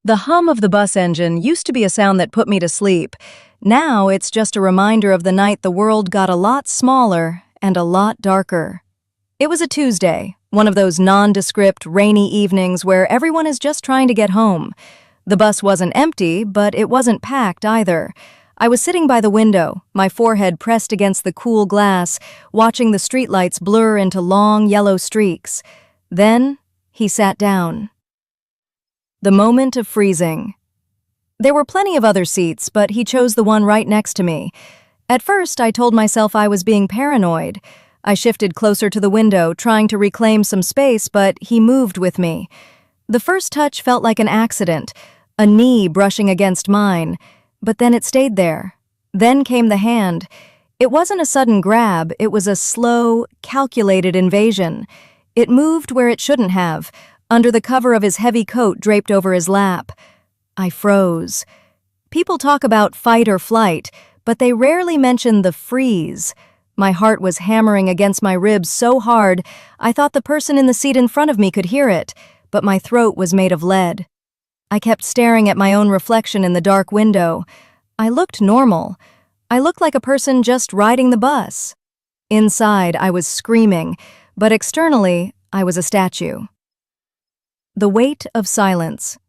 The hum of the bus engine used to be a sound that put me to sleep. Now it's just a reminder of the night the world got a lot smaller and a lot darker. It was a Tuesday, one of those nondescript, rainy evenings where everyone is just trying to get home. The bus wasn't empty, but it wasn't packed either. I was sitting by the window, my forehead pressed against the cool glass, watching the streetlights blur into long yellow streaks. Then, he sat down. The moment of freezing. There were plenty of other seats, but he chose the one right next to me. At first, I told myself I was being paranoid. I shifted closer to the window, trying to reclaim some space, but he moved with me. The first touch felt like an accident, a knee brushing against mine, but then it stayed there. Then came the hand. It wasn't a sudden grab, it was a slow, calculated invasion. It moved where it shouldn't have, under the cover of his heavy coat draped over his lap. I froze. People talk about fight or flight, but they rarely mention the freeze. My heart was hammering against my ribs so hard, I thought the person in the seat in front of me could hear it, but my throat was made of lead. I kept staring at my own reflection in the dark window. I looked normal. I looked like a person just riding the bus. Inside, I was screaming, but externally, I was a statue. The weight of silence.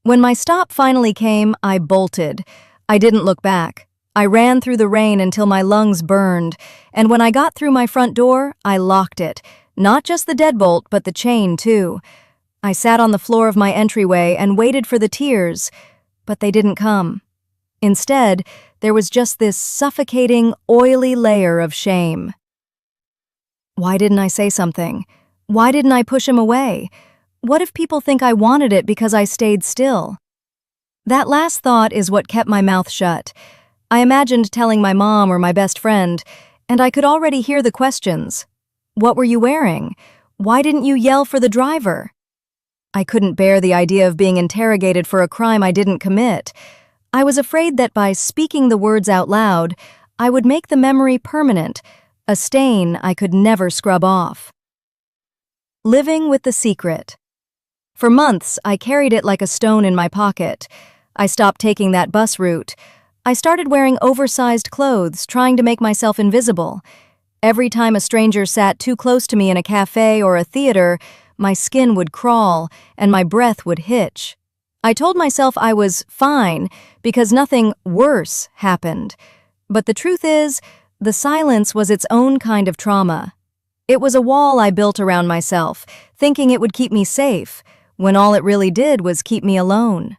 When my stop finally came, I bolted. I didn't look back. I ran through the rain until my lungs burned, and when I got through my front door, I locked it. Not just the deadbolt, but the chain, too. I sat on the floor of my entryway and waited for the tears, but they didn't come. Instead, there was just this suffocating, oily layer of shame. Why didn't I say something? Why didn't I push him away? What if people think I wanted it because I stayed still? That last thought is what kept my mouth shut. I imagined telling my mom or my best friend, and I could already hear the questions. What were you wearing? Why didn't you yell for the driver? I couldn't bear the idea of being interrogated for a crime I didn't commit. I was afraid that by speaking the words out loud, I would make the memory permanent, a stain I could never scrub off. Living with the secret. For months, I carried it like a stone in my pocket. I stopped taking that bus route. I started wearing oversized clothes, trying to make myself invisible. Every time a stranger sat too close to me in a cafe or a theater, my skin would crawl and my breath would hitch. I told myself I was fine because nothing worse happened. But the truth is, the silence was its own kind of trauma. It was a wall I built around myself, thinking it would keep me safe, when all it really did was keep me alone.